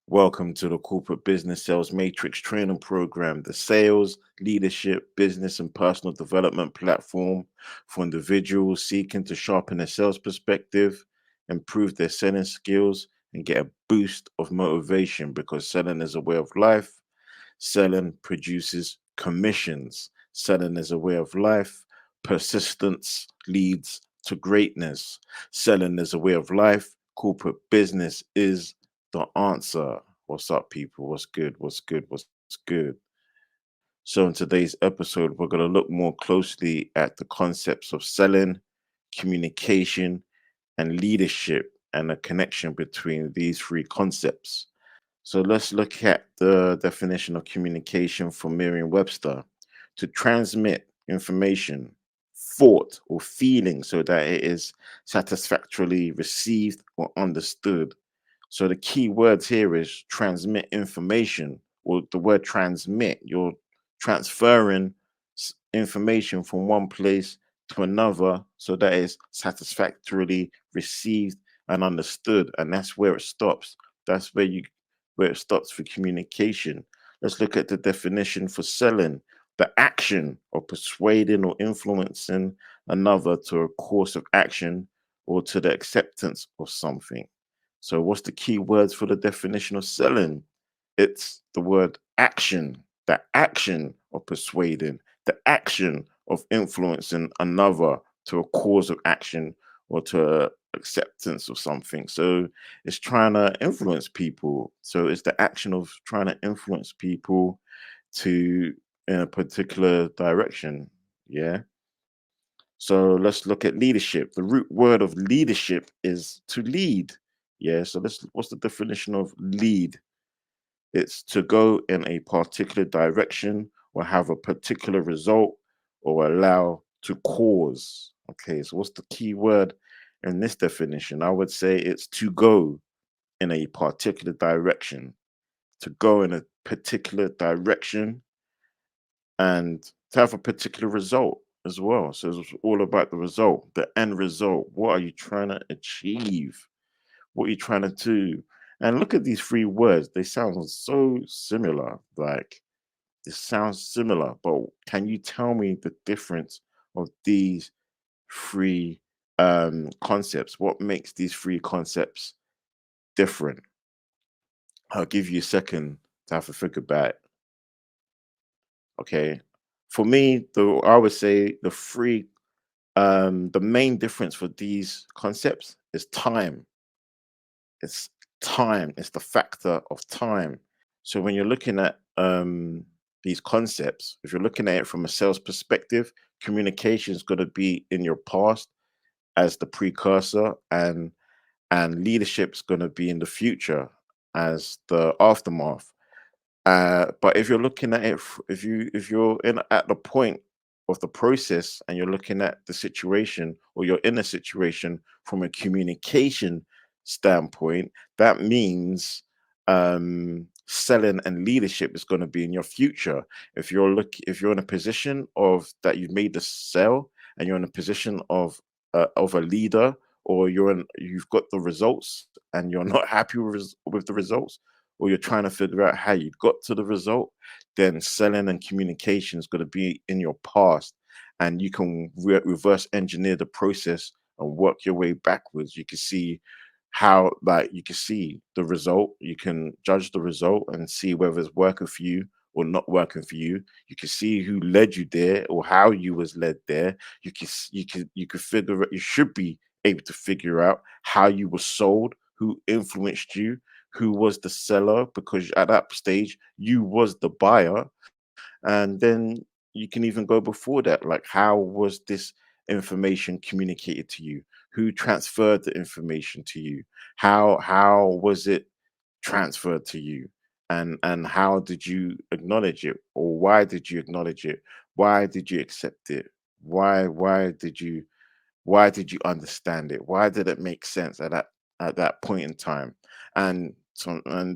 Welcome to the Corporate Business Sales Matrix Training Program, the sales, leadership, business, and personal development platform for individuals seeking to sharpen their sales perspective, improve their selling skills, and get a boost of motivation because selling is a way of life. Selling produces commissions. Selling is a way of life. Persistence leads to greatness. Selling is a way of life. Corporate business is the answer. What's up, people? What's good? What's good? What's good? So, in today's episode, we're going to look more closely at the concepts of selling, communication, and leadership and the connection between these three concepts. So let's look at the definition of communication from Merriam-Webster: to transmit information, thought, or feeling so that it is satisfactorily received or understood. So the key words here is transmit information, or the word transmit. You're transferring information from one place to another so that it's satisfactorily received and understood. And that's where it stops. That's where it stops for communication. Let's look at the definition for selling: the action of persuading or influencing another to a course of action or to the acceptance of something. So, what's the key words for the definition of selling? It's the word action, the action of persuading, the action of influencing another to a cause of action or to acceptance of something. So, it's trying to influence people. So, it's the action of trying to influence people to in a particular direction. Yeah. So let's look at leadership. The root word of leadership is to lead. Yeah. So what's the definition of lead? It's to go in a particular direction or have a particular result or allow to cause. Okay. So what's the key word in this definition? I would say it's to go in a particular direction, to go in a particular direction and to have a particular result as well. So it's all about the result, the end result. What are you trying to achieve? What are you trying to do? And look at these three words. They sound so similar. Like this sounds similar, but can you tell me the difference of these three concepts? What makes these three concepts different? I'll give you a second to have a think about it. Okay. For me, I would say the main difference for these concepts is time. It's time. It's the factor of time. So when you're looking at these concepts, if you're looking at it from a sales perspective, communication is going to be in your past as the precursor, and leadership is going to be in the future as the aftermath. But if you're looking at it, if you're in at the point of the process and you're looking at the situation, or you're in a situation from a communication standpoint, that means selling and leadership is going to be in your future. If you're in a position of that you've made the sell and you're in a position of a leader, or you've got the results and you're not happy with the results, or you're trying to figure out how you got to the result, then selling and communication is going to be in your past. And you can reverse engineer the process and work your way backwards. You can see you can see the result, you can judge the result and see whether it's working for you or not working for you. You can see who led you there or how you was led there. You can figure you should be able to figure out how you were sold, who influenced you, who was the seller, because at that stage you was the buyer. And then you can even go before that, like how was this information communicated to you, who transferred the information to you, how was it transferred to you, and how did you acknowledge it, or why did you acknowledge it, why did you accept it, why did you understand it? Why did it make sense at that point in time? And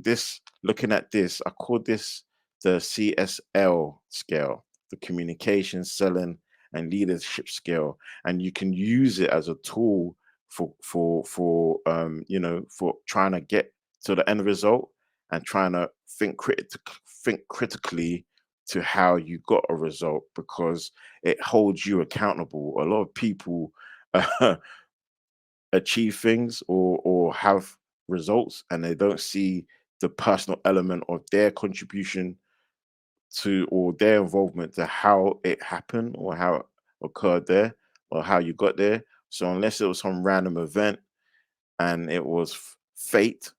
this, looking at this, I call this the CSL scale, the communication, selling, and leadership scale. And you can use it as a tool for trying to get to the end result and trying to think critically to how you got a result, because it holds you accountable. A lot of people achieve things or have results, and they don't see the personal element of their contribution to, or their involvement to how it happened or how it occurred there, or how you got there. So unless it was some random event and it was fate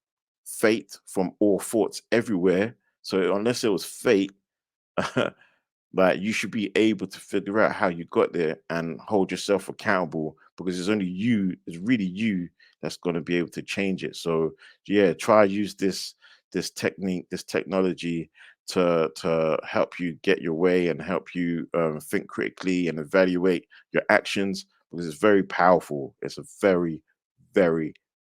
from all thoughts everywhere. So unless it was fate, like, you should be able to figure out how you got there and hold yourself accountable, because it's only you, it's really you that's going to be able to change it. So yeah, try use this technique, this technology to help you get your way and help you think critically and evaluate your actions, because it's very powerful. It's a very, very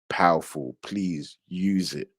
powerful. Please use it.